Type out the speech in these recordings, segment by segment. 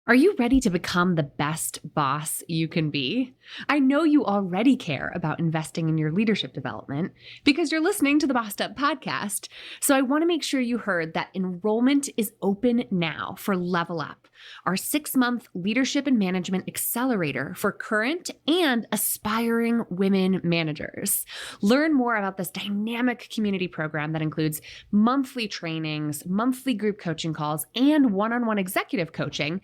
Are you ready to become the best boss you can be? I know you already care about investing in your leadership development because you're listening to the Bossed Up podcast. So I want to make sure you heard that enrollment is open now for Level Up, our 6-month leadership and management accelerator for current and aspiring women managers. Learn more about this dynamic community program that includes monthly trainings, monthly group coaching calls, and one-on-one executive coaching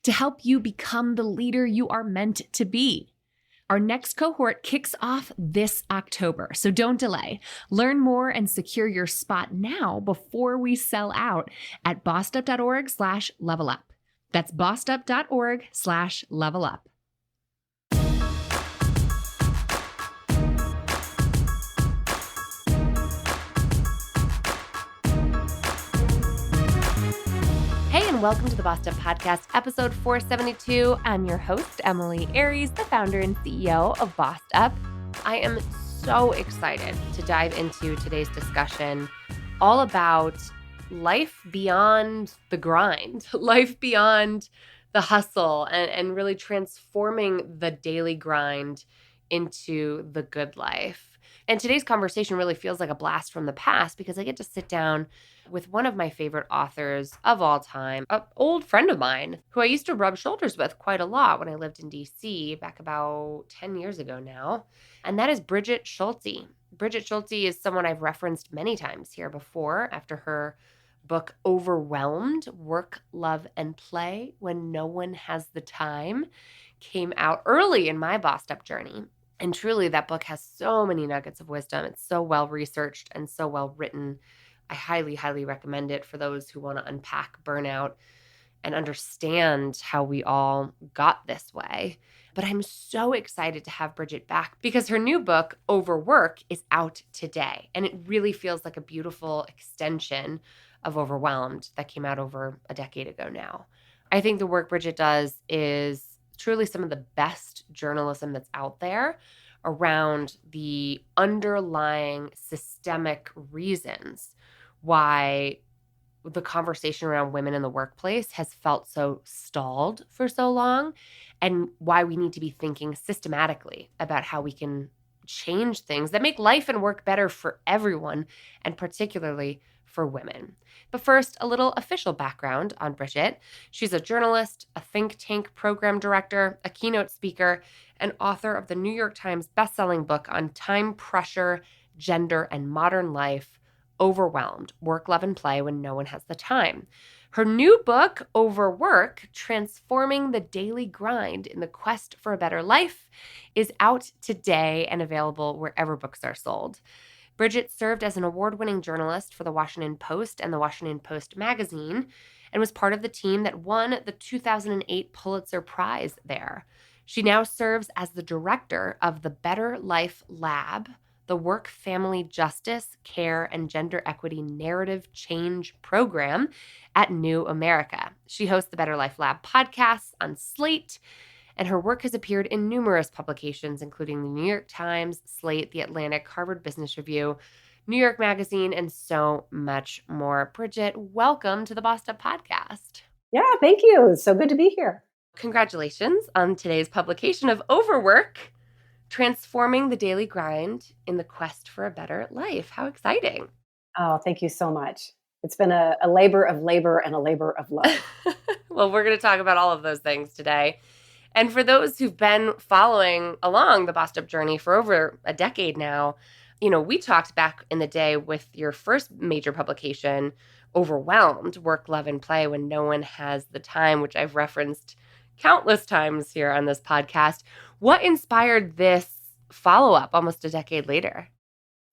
to help you become the leader you are meant to be. Our next cohort kicks off this October, so don't delay. Learn more and secure your spot now before we sell out at bossedup.org/level up. That's bossedup.org/level up. Hey, and welcome to the Bossed Up Podcast, episode 472. I'm your host, Emily Aries, the founder and CEO of Bossed Up. I am so excited to dive into today's discussion all about life beyond the grind, life beyond the hustle, and really transforming the daily grind into the good life. And today's conversation really feels like a blast from the past because I get to sit down with one of my favorite authors of all time, an old friend of mine who I used to rub shoulders with quite a lot when I lived in DC back about 10 years ago now. And that is Brigid Schulte. Brigid Schulte is someone I've referenced many times here before after her book Overwhelmed, Work, Love, and Play When No One Has the Time came out early in my bossed up journey. And truly, that book has so many nuggets of wisdom. It's so well researched and so well written. I highly, highly recommend it for those who want to unpack burnout and understand how we all got this way. But I'm so excited to have Brigid back because her new book, Overwork, is out today. And it really feels like a beautiful extension of Overwhelmed that came out over a decade ago now. I think the work Brigid does is truly some of the best journalism that's out there around the underlying systemic reasons why the conversation around women in the workplace has felt so stalled for so long, and why we need to be thinking systematically about how we can change things that make life and work better for everyone, and particularly for women. But first, a little official background on Brigid. She's a journalist, a think tank program director, a keynote speaker, and author of the New York Times bestselling book on time pressure, gender, and modern life, Overwhelmed, Work, Love, and Play When No One Has the Time. Her new book, Overwork, Transforming the Daily Grind in the Quest for a Better Life, is out today and available wherever books are sold. Brigid served as an award-winning journalist for the Washington Post and the Washington Post magazine and was part of the team that won the 2008 Pulitzer Prize there. She now serves as the director of the Better Life Lab, the Work, Family Justice, Care, and Gender Equity Narrative Change Program at New America. She hosts the Better Life Lab podcasts on Slate, and her work has appeared in numerous publications, including the New York Times, Slate, The Atlantic, Harvard Business Review, New York Magazine, and so much more. Brigid, welcome to the Bossed Up Podcast. Yeah, thank you. It's so good to be here. Congratulations on today's publication of Overwork, Transforming the Daily Grind in the Quest for a Better Life. How exciting. Oh, thank you so much. It's been a labor of labor and a labor of love. Well, we're going to talk about all of those things today. And for those who've been following along the Bossed Up journey for over a decade now, we talked back in the day with your first major publication, Overwhelmed, Work, Love, and Play When No One Has the Time, which I've referenced countless times here on this podcast. What inspired this follow-up almost a decade later?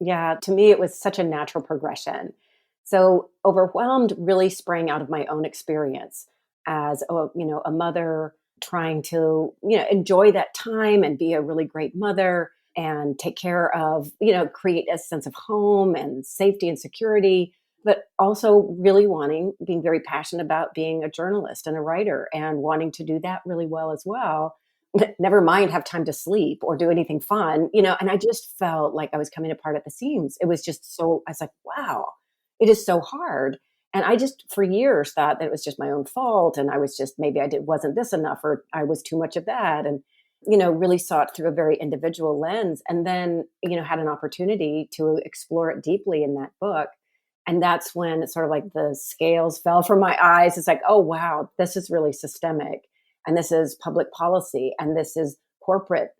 Yeah, to me, it was such a natural progression. So Overwhelmed really sprang out of my own experience as a mother trying to, enjoy that time and be a really great mother and take care of, create a sense of home and safety and security, but also really being very passionate about being a journalist and a writer and wanting to do that really well as well. Never mind have time to sleep or do anything fun, and I just felt like I was coming apart at the seams. It was just I was like, wow, it is so hard. And I just, for years, thought that it was just my own fault. And I was just, maybe wasn't this enough, or I was too much of that. And, really saw it through a very individual lens. And then, had an opportunity to explore it deeply in that book. And that's when it's sort of like the scales fell from my eyes. It's like, oh, wow, this is really systemic. And this is public policy. And this is corporate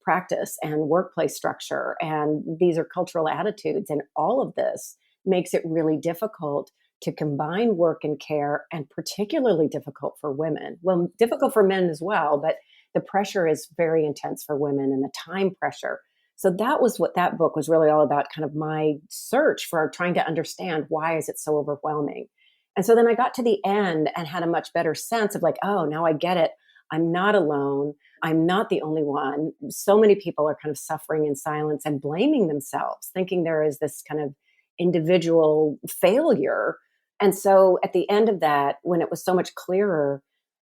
practice and workplace structure. And these are cultural attitudes. And all of this makes it really difficult to combine work and care, and particularly difficult for women. Well, difficult for men as well, but the pressure is very intense for women, and the time pressure. So that was what that book was really all about, kind of my search for trying to understand, why is it so overwhelming? And so then I got to the end and had a much better sense of like, oh, now I get it. I'm not alone. I'm not the only one. So many people are kind of suffering in silence and blaming themselves, thinking there is this kind of individual failure. And so at the end of that, when it was so much clearer,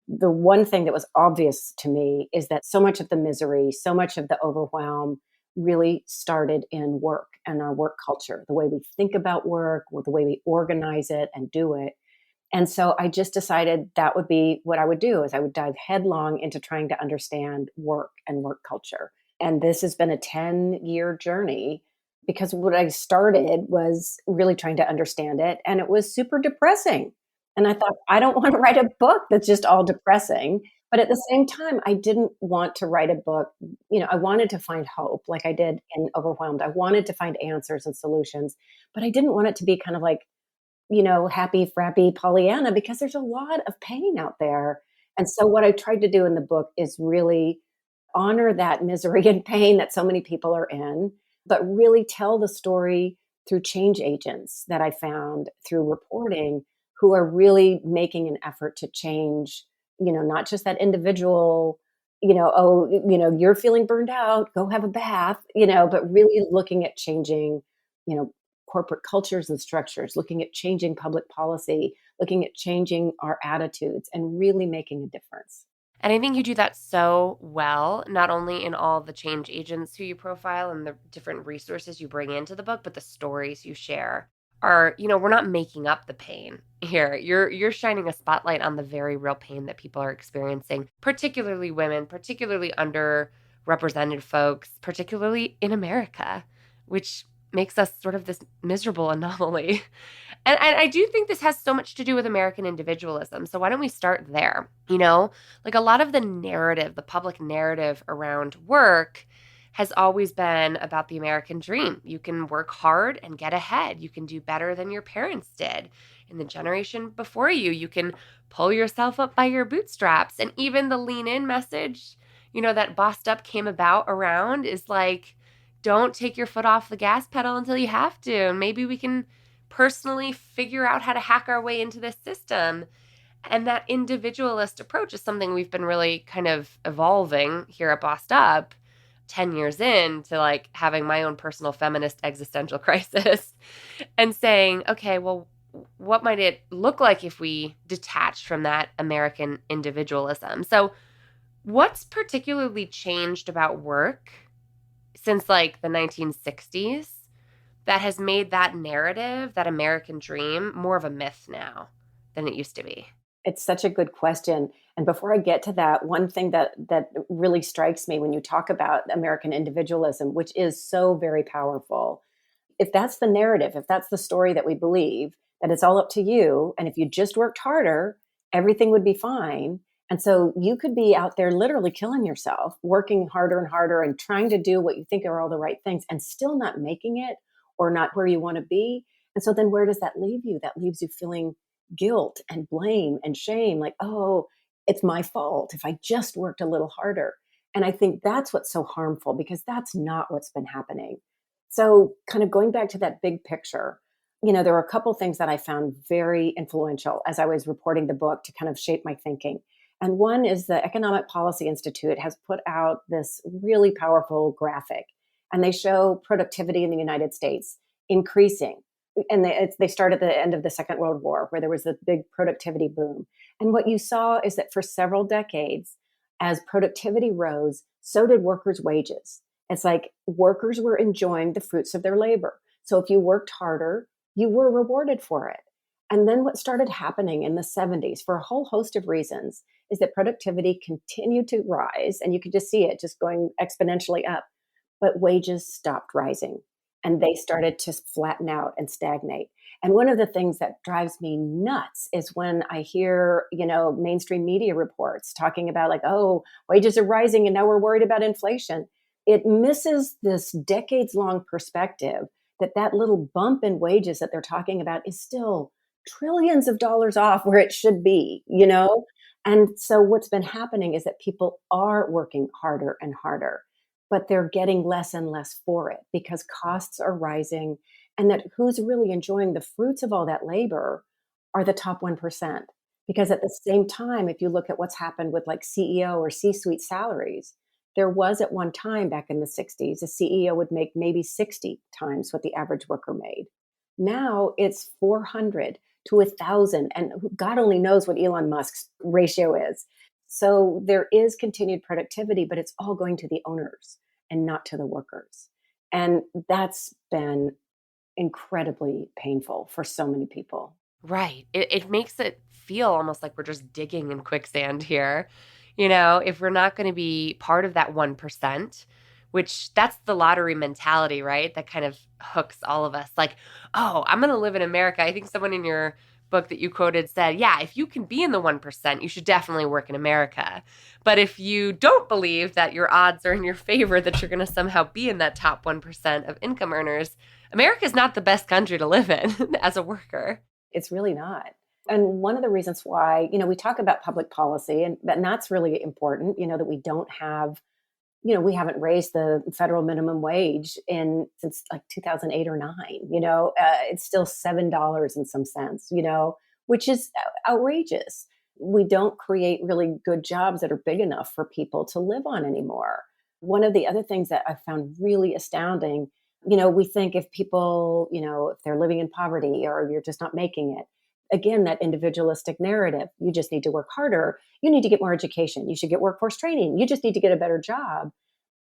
the one thing that was obvious to me is that so much of the misery, so much of the overwhelm really started in work and our work culture, the way we think about work, or the way we organize it and do it. And so I just decided that would be what I would do, is I would dive headlong into trying to understand work and work culture. And this has been a 10-year journey, because what I started was really trying to understand it, and it was super depressing. And I thought, I don't want to write a book that's just all depressing. But at the same time, I didn't want to write a book. I wanted to find hope like I did in Overwhelmed. I wanted to find answers and solutions, but I didn't want it to be kind of like, happy, frappy Pollyanna, because there's a lot of pain out there. And so what I tried to do in the book is really honor that misery and pain that so many people are in, but really tell the story through change agents that I found through reporting, who are really making an effort to change, not just that individual, oh, you're feeling burned out, go have a bath, but really looking at changing, you know, corporate cultures and structures, looking at changing public policy, looking at changing our attitudes, and really making a difference. And I think you do that so well, not only in all the change agents who you profile and the different resources you bring into the book, but the stories you share are, we're not making up the pain here. You're shining a spotlight on the very real pain that people are experiencing, particularly women, particularly underrepresented folks, particularly in America, which makes us sort of this miserable anomaly. And I do think this has so much to do with American individualism. So why don't we start there? Like a lot of the narrative, the public narrative around work has always been about the American dream. You can work hard and get ahead. You can do better than your parents did in the generation before you. You can pull yourself up by your bootstraps. And even the lean in message, that Bossed Up came about around is like, don't take your foot off the gas pedal until you have to. And maybe we can personally figure out how to hack our way into this system. And that individualist approach is something we've been really kind of evolving here at Bossed Up 10 years in to like having my own personal feminist existential crisis and saying, okay, well, what might it look like if we detach from that American individualism? So what's particularly changed about work since like the 1960s that has made that narrative, that American dream, more of a myth now than it used to be? It's such a good question. And before I get to that, one thing that really strikes me when you talk about American individualism, which is so very powerful, if that's the narrative, if that's the story that we believe, that it's all up to you, and if you just worked harder, everything would be fine. And so you could be out there literally killing yourself, working harder and harder and trying to do what you think are all the right things and still not making it, or not where you want to be. And so then where does that leave you? That leaves you feeling guilt and blame and shame, like, oh, it's my fault if I just worked a little harder. And I think that's what's so harmful, because that's not what's been happening. So, kind of going back to that big picture, there were a couple things that I found very influential as I was reporting the book to kind of shape my thinking. And one is the Economic Policy Institute has put out this really powerful graphic, and they show productivity in the United States increasing. And they start at the end of the Second World War, where there was a big productivity boom. And what you saw is that for several decades, as productivity rose, so did workers' wages. It's like workers were enjoying the fruits of their labor. So if you worked harder, you were rewarded for it. And then what started happening in the 70s for a whole host of reasons is that productivity continued to rise, and you could just see it just going exponentially up, but wages stopped rising and they started to flatten out and stagnate. And one of the things that drives me nuts is when I hear, mainstream media reports talking about like, oh, wages are rising and now we're worried about inflation. It misses this decades long perspective that little bump in wages that they're talking about is still trillions of dollars off where it should be. And so what's been happening is that people are working harder and harder, but they're getting less and less for it because costs are rising, and that who's really enjoying the fruits of all that labor are the top 1%. Because at the same time, if you look at what's happened with like CEO or C-suite salaries, there was at one time back in the 60s, a CEO would make maybe 60 times what the average worker made. Now it's 400 to 1,000, and God only knows what Elon Musk's ratio is. So there is continued productivity, but it's all going to the owners and not to the workers. And that's been incredibly painful for so many people. Right. It makes it feel almost like we're just digging in quicksand here. If we're not going to be part of that 1%, which that's the lottery mentality, right? That kind of hooks all of us. Like, oh, I'm going to live in America. I think someone in your book that you quoted said, yeah, if you can be in the 1%, you should definitely work in America. But if you don't believe that your odds are in your favor, that you're going to somehow be in that top 1% of income earners, America is not the best country to live in as a worker. It's really not. And one of the reasons why, we talk about public policy, and that's really important, that we don't have, we haven't raised the federal minimum wage since like 2008 or 9. It's still $7 and some cents, which is outrageous. We don't create really good jobs that are big enough for people to live on anymore. One of the other things that I found really astounding, we think if people, if they're living in poverty or you're just not making it, again, that individualistic narrative, you just need to work harder. You need to get more education. You should get workforce training. You just need to get a better job.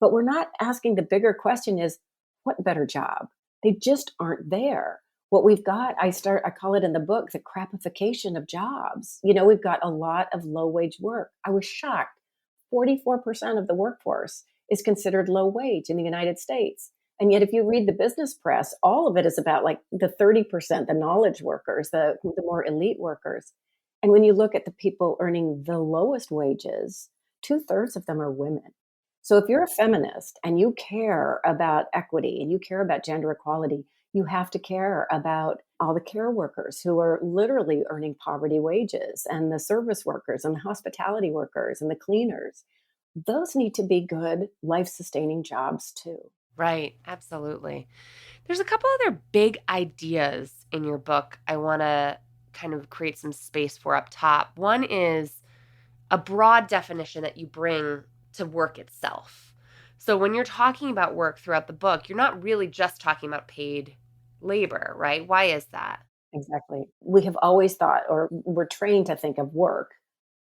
But we're not asking the bigger question is, what better job? They just aren't there. What we've got, I call it in the book, the crapification of jobs. We've got a lot of low wage work. I was shocked. 44% of the workforce is considered low wage in the United States. And yet, if you read the business press, all of it is about like the 30%, the knowledge workers, the more elite workers. And when you look at the people earning the lowest wages, 2/3 of them are women. So if you're a feminist and you care about equity and you care about gender equality, you have to care about all the care workers who are literally earning poverty wages, and the service workers and the hospitality workers and the cleaners. Those need to be good, life sustaining jobs too. Right. Absolutely. There's a couple other big ideas in your book I want to kind of create some space for up top. One is a broad definition that you bring to work itself. So when you're talking about work throughout the book, you're not really just talking about paid labor, right? Why is that? Exactly. We have always thought, or we're trained to think of work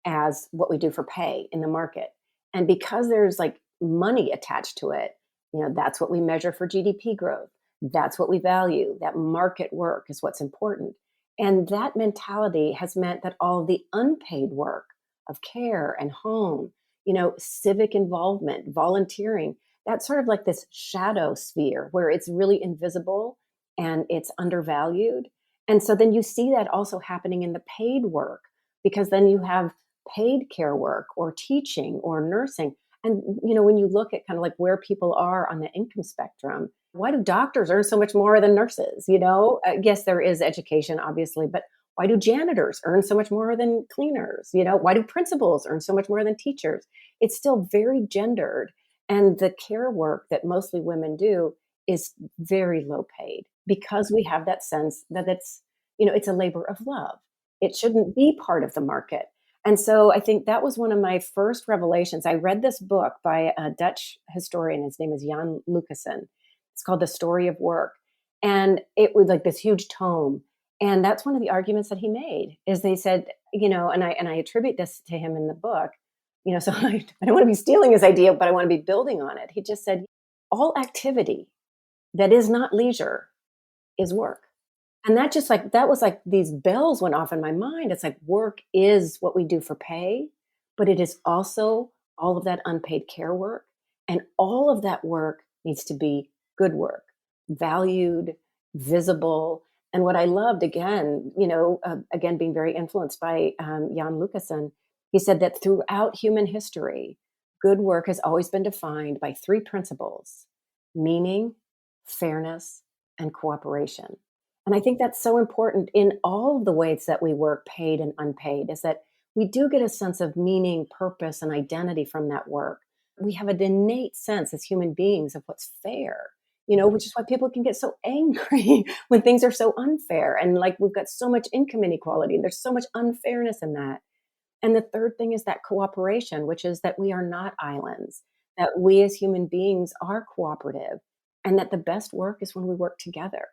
as what we do for pay in the market. And because there's like money attached to it, that's what we measure for GDP growth. That's what we value. That market work is what's important. And that mentality has meant that all of the unpaid work of care and home, civic involvement, volunteering, that's sort of like this shadow sphere where it's really invisible and it's undervalued. And so then you see that also happening in the paid work, because then you have paid care work or teaching or nursing. And when you look at kind of like where people are on the income spectrum, why do doctors earn so much more than nurses? Yes, there is education, obviously, but why do janitors earn so much more than cleaners? Why do principals earn so much more than teachers? It's still very gendered. And the care work that mostly women do is very low paid because we have that sense that it's a labor of love. It shouldn't be part of the market. And so I think that was one of my first revelations. I read this book by a Dutch historian. His name is Jan Lucassen. It's called The Story of Work. And it was like this huge tome. And that's one of the arguments that he made is they said, and I attribute this to him in the book, so I don't want to be stealing his idea, but I want to be building on it. He just said, all activity that is not leisure is work. And that was like these bells went off in my mind. It's like work is what we do for pay, but it is also all of that unpaid care work. And all of that work needs to be good work, valued, visible. And what I loved, again, again, being very influenced by Jan Lucassen, he said that throughout human history, good work has always been defined by three principles: meaning, fairness, and cooperation. And I think that's so important in all of the ways that we work, paid and unpaid, is that we do get a sense of meaning, purpose, and identity from that work. We have an innate sense as human beings of what's fair, which is why people can get so angry when things are so unfair. And like we've got so much income inequality, and there's so much unfairness in that. And the third thing is that cooperation, which is that we are not islands, that we as human beings are cooperative, and that the best work is when we work together,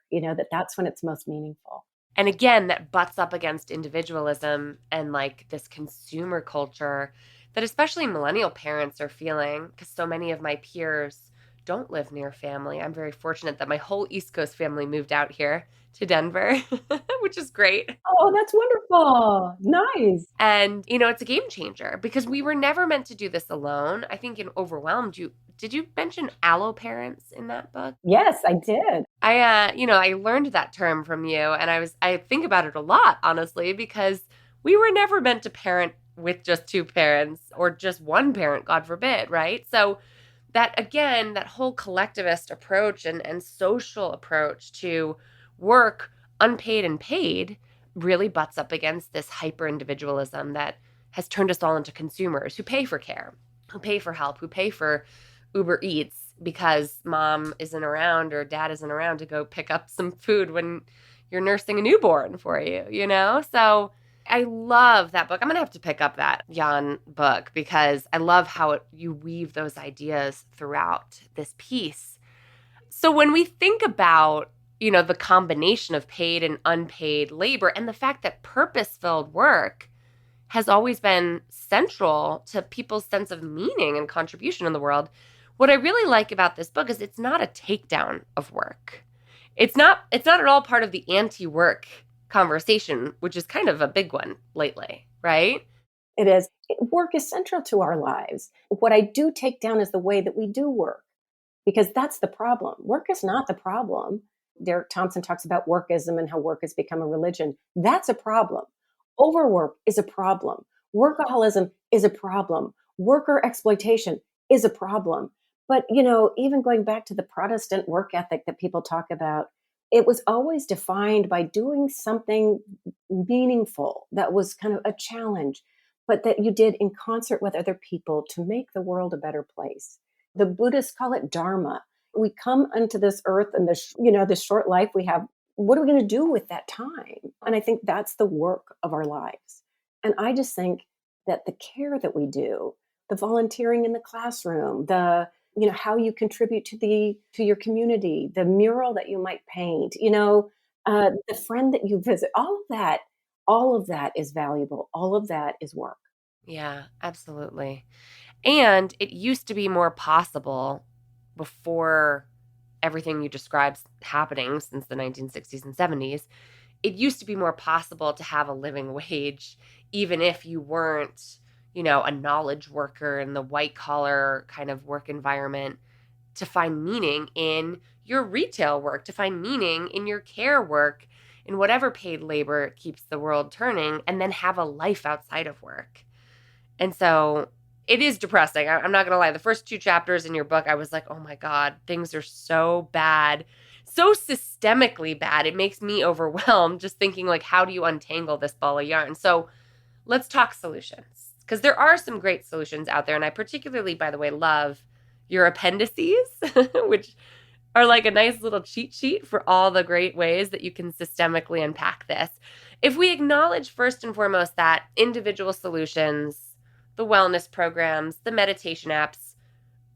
that's when it's most meaningful. And again, that butts up against individualism and like this consumer culture that especially millennial parents are feeling, because so many of my peers don't live near family. I'm very fortunate that my whole East Coast family moved out here to Denver, which is great. Oh, that's wonderful. Nice. And, it's a game changer because we were never meant to do this alone. I think in Overwhelmed, did you mention allo parents in that book? Yes, I did. I learned that term from you, and I think about it a lot, honestly, because we were never meant to parent with just two parents or just one parent, God forbid, right? So that, again, that whole collectivist approach and social approach to work, unpaid and paid, really butts up against this hyper individualism that has turned us all into consumers who pay for care, who pay for help, who pay for Uber Eats because mom isn't around or dad isn't around to go pick up some food when you're nursing a newborn for you. So I love that book. I'm going to have to pick up that Jan book because I love how you weave those ideas throughout this piece. So when we think about, the combination of paid and unpaid labor and the fact that purpose-filled work has always been central to people's sense of meaning and contribution in the world, what I really like about this book is it's not a takedown of work. It's not at all part of the anti-work conversation, which is kind of a big one lately, right? It is. Work is central to our lives. What I do take down is the way that we do work, because that's the problem. Work is not the problem. Derek Thompson talks about workism and how work has become a religion. That's a problem. Overwork is a problem. Workaholism is a problem. Worker exploitation is a problem. But, even going back to the Protestant work ethic that people talk about, it was always defined by doing something meaningful that was kind of a challenge, but that you did in concert with other people to make the world a better place. The Buddhists call it dharma. We come onto this earth and this short life we have. What are we going to do with that time? And I think that's the work of our lives. And I just think that the care that we do, the volunteering in the classroom, the how you contribute to your community, the mural that you might paint, the friend that you visit, all of that is valuable. All of that is work. Yeah, absolutely. And it used to be more possible before everything you described happening since the 1960s and 70s. It used to be more possible to have a living wage, even if you weren't, a knowledge worker in the white collar kind of work environment, to find meaning in your retail work, to find meaning in your care work, in whatever paid labor keeps the world turning, and then have a life outside of work. And so it is depressing. I'm not going to lie. The first two chapters in your book, I was like, oh my God, things are so bad, so systemically bad. It makes me overwhelmed just thinking like, how do you untangle this ball of yarn? So let's talk solutions, because there are some great solutions out there. And I particularly, by the way, love your appendices, which are like a nice little cheat sheet for all the great ways that you can systemically unpack this. If we acknowledge first and foremost that individual solutions, the wellness programs, the meditation apps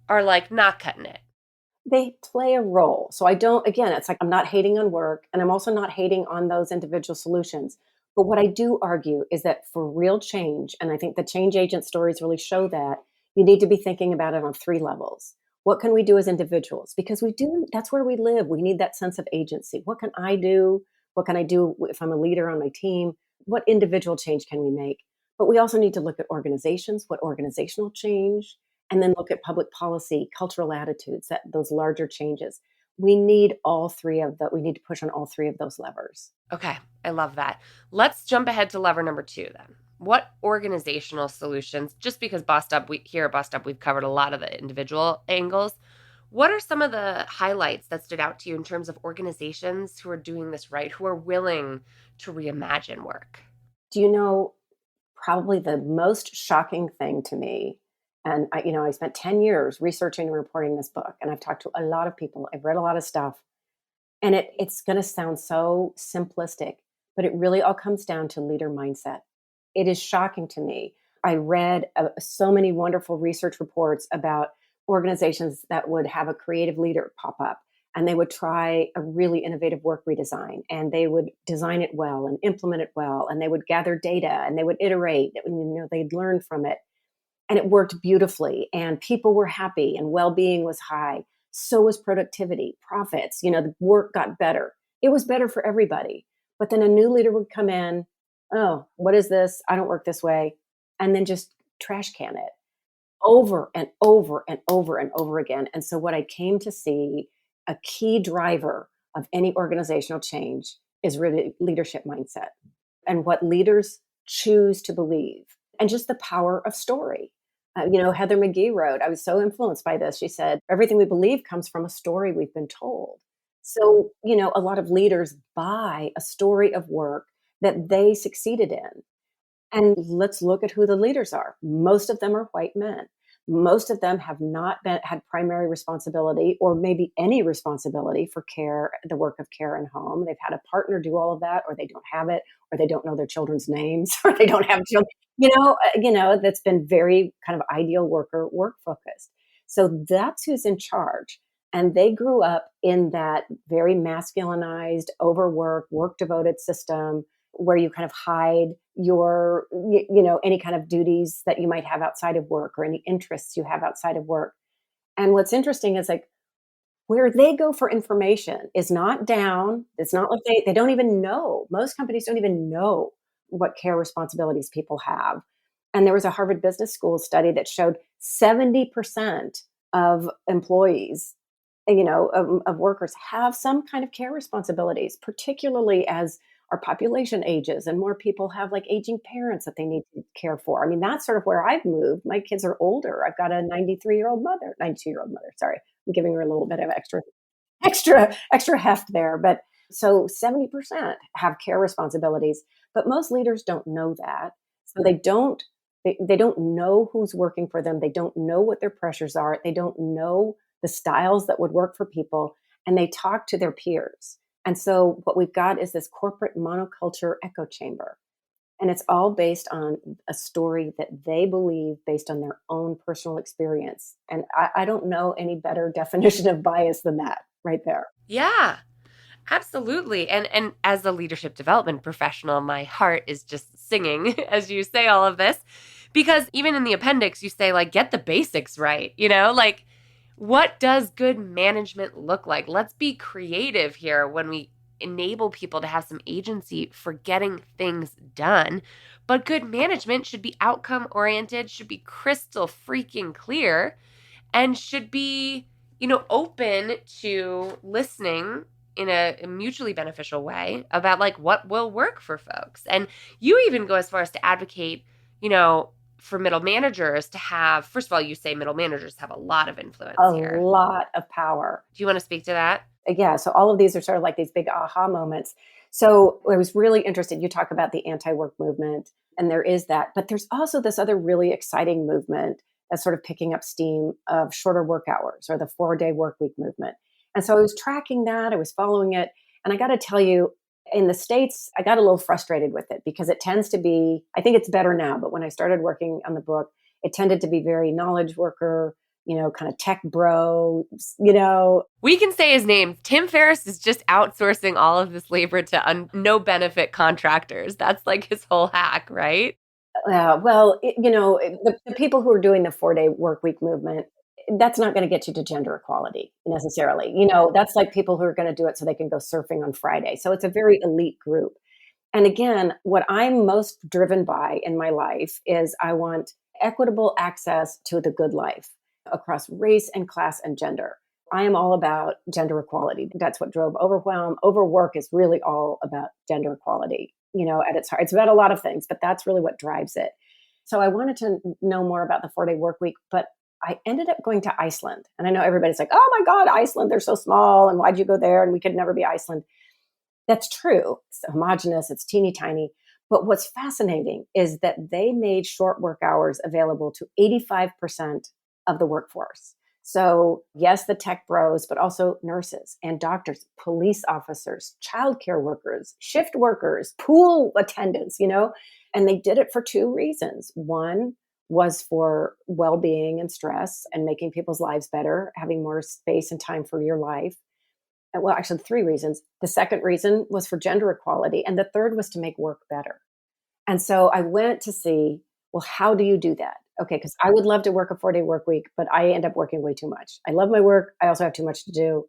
are like not cutting it. They play a role. So it's like I'm not hating on work, and I'm also not hating on those individual solutions. But what I do argue is that for real change, and I think the change agent stories really show that, you need to be thinking about it on three levels. What can we do as individuals? Because that's where we live. We need that sense of agency. What can I do? What can I do if I'm a leader on my team? What individual change can we make? But we also need to look at organizations, what organizational change, and then look at public policy, cultural attitudes, that those larger changes. We need all three of the, we need to push on all three of those levers. Okay, I love that. Let's jump ahead to lever number 2 then. What organizational solutions, just because here at Bossed Up, we've covered a lot of the individual angles. What are some of the highlights that stood out to you in terms of organizations who are doing this right, who are willing to reimagine work? Do you know probably the most shocking thing to me? And I spent 10 years researching and reporting this book, and I've talked to a lot of people. I've read a lot of stuff, and it's going to sound so simplistic, but it really all comes down to leader mindset. It is shocking to me. I read so many wonderful research reports about organizations that would have a creative leader pop up, and they would try a really innovative work redesign, and they would design it well and implement it well, and they would gather data and they would iterate, they'd learn from it, and it worked beautifully, and people were happy and well-being was high. So was productivity, profits, the work got better. It was better for everybody. But then a new leader would come in, oh, what is this? I don't work this way. And then just trash can it over and over and over and over again. And so what I came to see, a key driver of any organizational change is really leadership mindset and what leaders choose to believe, and just the power of story. Heather McGee wrote, I was so influenced by this. She said, everything we believe comes from a story we've been told. So, a lot of leaders buy a story of work that they succeeded in. And let's look at who the leaders are. Most of them are white men. Most of them have not had primary responsibility or maybe any responsibility for care, the work of care and home. They've had a partner do all of that, or they don't have it, or they don't know their children's names, or they don't have children. That's been very kind of ideal work focused. So that's who's in charge. And they grew up in that very masculinized, overworked, work devoted system where you kind of hide your, any kind of duties that you might have outside of work or any interests you have outside of work. And what's interesting is like where they go for information is not down. It's not like they don't even know. Most companies don't even know what care responsibilities people have. And there was a Harvard Business School study that showed 70% of employees, of workers have some kind of care responsibilities, particularly as our population ages and more people have like aging parents that they need to care for. I mean, that's sort of where I've moved. My kids are older. I've got a 92-year-old mother. Sorry, I'm giving her a little bit of extra heft there. But so 70% have care responsibilities, but most leaders don't know that. So they don't know who's working for them. They don't know what their pressures are. They don't know the styles that would work for people, and they talk to their peers. And so what we've got is this corporate monoculture echo chamber. And it's all based on a story that they believe based on their own personal experience. And I don't know any better definition of bias than that right there. Yeah, absolutely. And as a leadership development professional, my heart is just singing as you say all of this, because even in the appendix, you say like, get the basics right, like what does good management look like? Let's be creative here when we enable people to have some agency for getting things done. But good management should be outcome oriented, should be crystal freaking clear, and should be, open to listening in a mutually beneficial way about like what will work for folks. And you even go as far as to advocate, for middle managers to have, first of all, you say middle managers have a lot of influence here. A lot of power. Do you want to speak to that? Yeah. So all of these are sort of like these big aha moments. So I was really interested. You talk about the anti-work movement, and there is that, but there's also this other really exciting movement that's sort of picking up steam of shorter work hours, or the 4-day work week movement. And so I was tracking that, I was following it. And I got to tell you, in the States, I got a little frustrated with it because it tends to be, I think it's better now, but when I started working on the book, it tended to be very knowledge worker, kind of tech bro, We can say his name. Tim Ferriss is just outsourcing all of this labor to no benefit contractors. That's like his whole hack, right? Well, the people who are doing the 4-day work week movement, that's not going to get you to gender equality necessarily. That's like people who are going to do it so they can go surfing on Friday. So it's a very elite group. And again, what I'm most driven by in my life is I want equitable access to the good life across race and class and gender. I am all about gender equality. That's what drove Overwhelm. Overwork is really all about gender equality, at its heart. It's about a lot of things, but that's really what drives it. So I wanted to know more about the 4-day work week, but I ended up going to Iceland. And I know everybody's like, oh my God, Iceland, they're so small. And why'd you go there? And we could never be Iceland. That's true. It's homogenous, it's teeny tiny. But what's fascinating is that they made short work hours available to 85% of the workforce. So, yes, the tech bros, but also nurses and doctors, police officers, childcare workers, shift workers, pool attendants, and they did it for two reasons. One was for well-being and stress and making people's lives better, having more space and time for your life. Well, actually, three reasons. The second reason was for gender equality. And the third was to make work better. And so I went to see, well, how do you do that? Okay, because I would love to work a 4-day work week, but I end up working way too much. I love my work. I also have too much to do.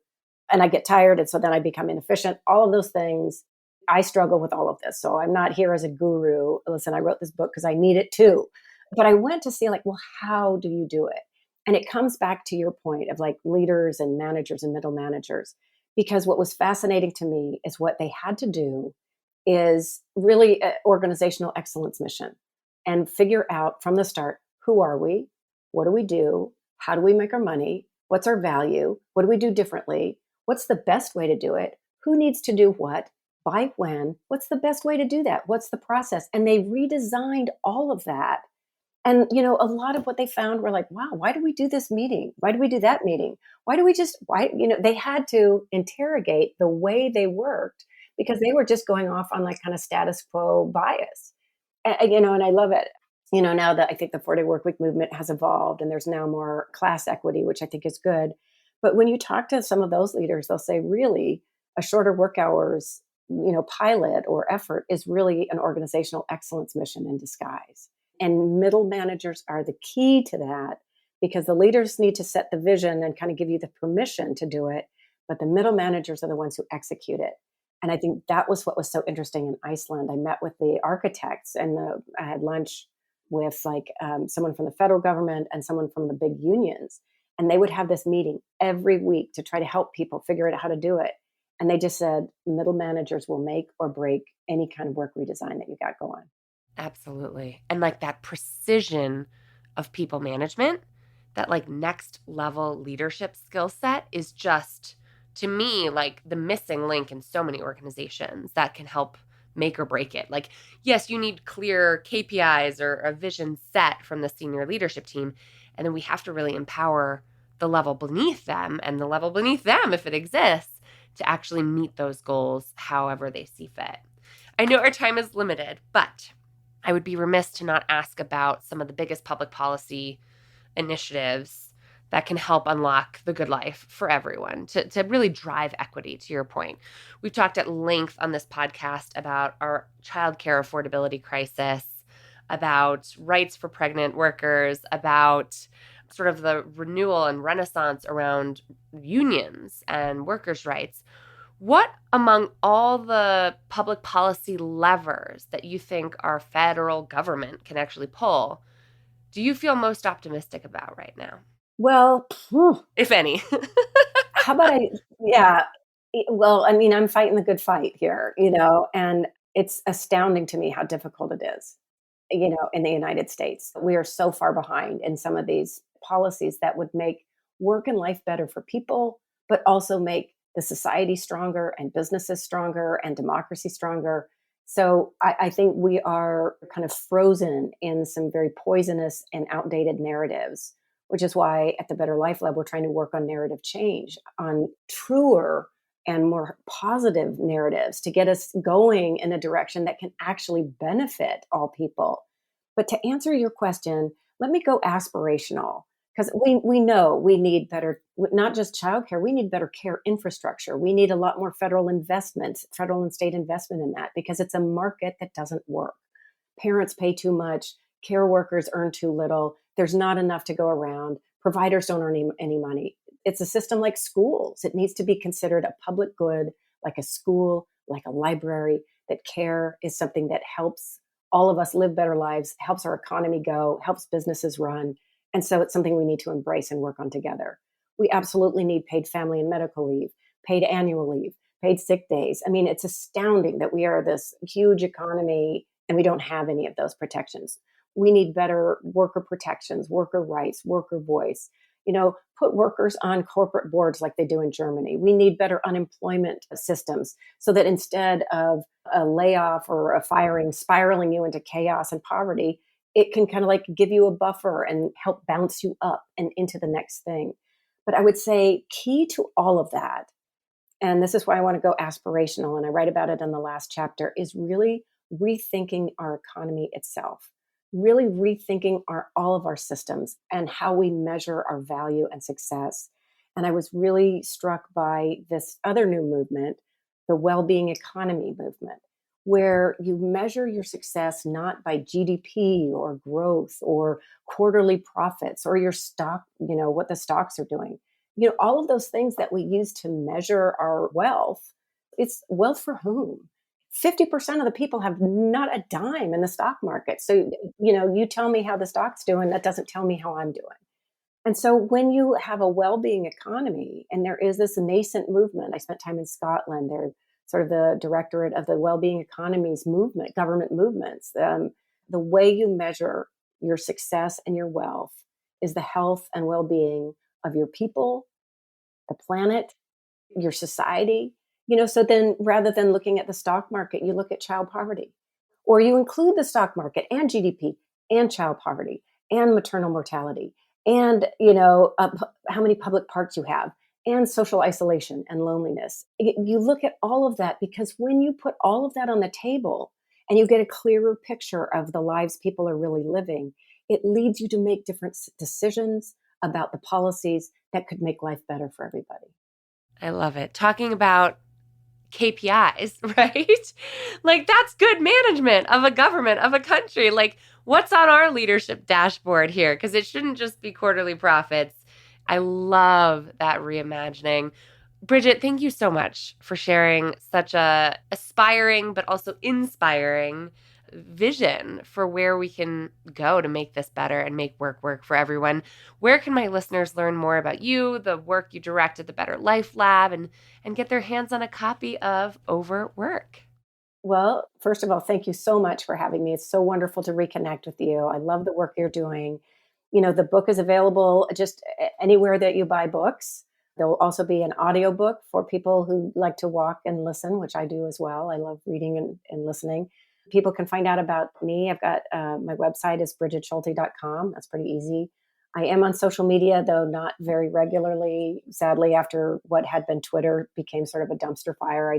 And I get tired. And so then I become inefficient. All of those things, I struggle with all of this. So I'm not here as a guru. Listen, I wrote this book because I need it too. But I went to see, like, well, how do you do it? And it comes back to your point of like leaders and managers and middle managers. Because what was fascinating to me is what they had to do is really an organizational excellence mission and figure out from the start, who are we? What do we do? How do we make our money? What's our value? What do we do differently? What's the best way to do it? Who needs to do what? By when? What's the best way to do that? What's the process? And they redesigned all of that. And, a lot of what they found were like, wow, why do we do this meeting? Why do we do that meeting? They had to interrogate the way they worked because they were just going off on like kind of status quo bias. And I love it. Now that I think the 4-day work week movement has evolved and there's now more class equity, which I think is good. But when you talk to some of those leaders, they'll say, really, a shorter work hours, pilot or effort is really an organizational excellence mission in disguise. And middle managers are the key to that because the leaders need to set the vision and kind of give you the permission to do it. But the middle managers are the ones who execute it. And I think that was what was so interesting in Iceland. I met with the architects and I had lunch with someone from the federal government and someone from the big unions. And they would have this meeting every week to try to help people figure out how to do it. And they just said, middle managers will make or break any kind of work redesign that you got going. Absolutely. And like that precision of people management, that like next level leadership skill set is just, to me, like the missing link in so many organizations that can help make or break it. Like, yes, you need clear KPIs or a vision set from the senior leadership team. And then we have to really empower the level beneath them and the level beneath them, if it exists, to actually meet those goals however they see fit. I know our time is limited, but I would be remiss to not ask about some of the biggest public policy initiatives that can help unlock the good life for everyone, to really drive equity, to your point. We've talked at length on this podcast about our childcare affordability crisis, about rights for pregnant workers, about sort of the renewal and renaissance around unions and workers' rights. What among all the public policy levers that you think our federal government can actually pull do you feel most optimistic about right now? Well, If any. how about yeah. Well, I mean, I'm fighting the good fight here, and it's astounding to me how difficult it is, in the United States. We are so far behind in some of these policies that would make work and life better for people, but also make the society stronger and businesses stronger and democracy stronger. So I think we are kind of frozen in some very poisonous and outdated narratives, which is why at the Better Life Lab, we're trying to work on narrative change, on truer and more positive narratives to get us going in a direction that can actually benefit all people. But to answer your question, let me go aspirational. Because we know we need better, not just childcare, we need better care infrastructure. We need a lot more federal investment, federal and state investment in that, because it's a market that doesn't work. Parents pay too much, care workers earn too little, there's not enough to go around. Providers don't earn any money. It's a system like schools. It needs to be considered a public good, like a school, like a library, that care is something that helps all of us live better lives, helps our economy go, helps businesses run. And so it's something we need to embrace and work on together. We absolutely need paid family and medical leave, paid annual leave, paid sick days. I mean, it's astounding that we are this huge economy and we don't have any of those protections. We need better worker protections, worker rights, worker voice. Put workers on corporate boards like they do in Germany. We need better unemployment systems so that instead of a layoff or a firing spiraling you into chaos and poverty, it can kind of like give you a buffer and help bounce you up and into the next thing. But I would say key to all of that, and this is why I want to go aspirational, and I write about it in the last chapter, is really rethinking our economy itself, really rethinking all of our systems and how we measure our value and success. And I was really struck by this other new movement, the well-being economy movement, where you measure your success not by GDP or growth or quarterly profits or your stock, what the stocks are doing. All of those things that we use to measure our wealth, it's wealth for whom? 50% of the people have not a dime in the stock market. So, you tell me how the stock's doing, that doesn't tell me how I'm doing. And so when you have a well-being economy, and there is this nascent movement, I spent time in Scotland, they're sort of the directorate of the well-being economies movement, government movements. The way you measure your success and your wealth is the health and well-being of your people, the planet, your society. So then rather than looking at the stock market, you look at child poverty, or you include the stock market and GDP and child poverty and maternal mortality and, how many public parks you have and social isolation and loneliness. You look at all of that, because when you put all of that on the table and you get a clearer picture of the lives people are really living, it leads you to make different decisions about the policies that could make life better for everybody. I love it. Talking about KPIs, right? Like, that's good management of a government, of a country. Like, what's on our leadership dashboard here? Because it shouldn't just be quarterly profits. I love that reimagining. Brigid, thank you so much for sharing such a aspiring but also inspiring vision for where we can go to make this better and make work for everyone. Where can my listeners learn more about you, the work you direct at the Better Life Lab, and get their hands on a copy of Overwork? Well, first of all, thank you so much for having me. It's so wonderful to reconnect with you. I love the work you're doing. The book is available just anywhere that you buy books. There will also be an audiobook for people who like to walk and listen, which I do as well. I love reading and listening. People can find out about me. I've got my website is brigidschulte.com. That's pretty easy. I am on social media, though not very regularly. Sadly, after what had been Twitter became sort of a dumpster fire,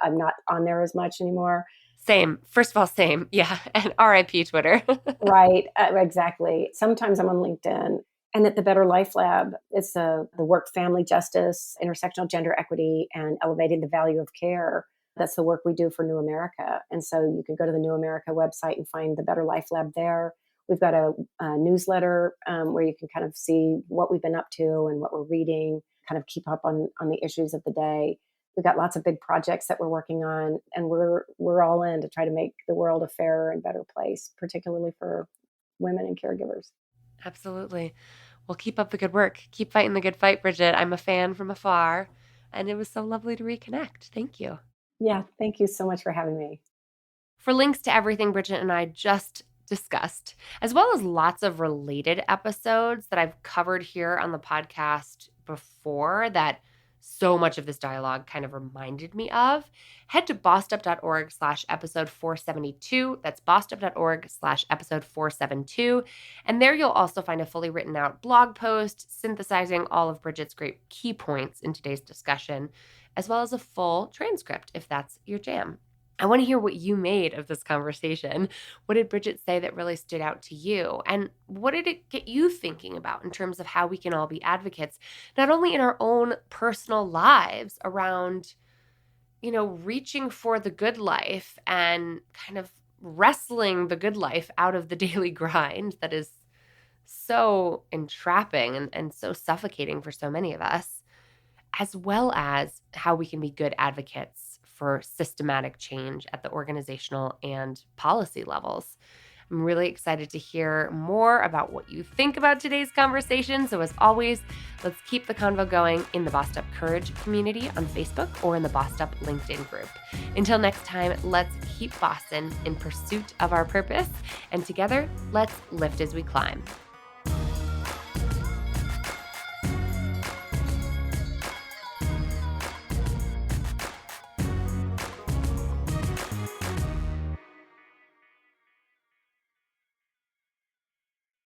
I'm not on there as much anymore. Same. First of all, same. Yeah. And RIP Twitter. Right, exactly. Sometimes I'm on LinkedIn. And at the Better Life Lab, it's the work, family justice, intersectional gender equity, and elevating the value of care. That's the work we do for New America. And so you can go to the New America website and find the Better Life Lab there. We've got a newsletter where you can kind of see what we've been up to and what we're reading, kind of keep up on the issues of the day. We've got lots of big projects that we're working on, and we're all in to try to make the world a fairer and better place, particularly for women and caregivers. Absolutely. Well, keep up the good work. Keep fighting the good fight, Brigid. I'm a fan from afar, and it was so lovely to reconnect. Thank you. Yeah, thank you so much for having me. For links to everything Brigid and I just discussed, as well as lots of related episodes that I've covered here on the podcast before that so much of this dialogue kind of reminded me of, head to bossedup.org/episode 472. That's bossedup.org/episode 472. And there you'll also find a fully written out blog post synthesizing all of Brigid's great key points in today's discussion, as well as a full transcript if that's your jam. I want to hear what you made of this conversation. What did Brigid say that really stood out to you? And what did it get you thinking about in terms of how we can all be advocates, not only in our own personal lives around, reaching for the good life and kind of wrestling the good life out of the daily grind that is so entrapping and so suffocating for so many of us, as well as how we can be good advocates for systematic change at the organizational and policy levels. I'm really excited to hear more about what you think about today's conversation. So, as always, let's keep the convo going in the Bossed Up Courage community on Facebook or in the Bossed Up LinkedIn group. Until next time, let's keep Boston in pursuit of our purpose, and together, let's lift as we climb.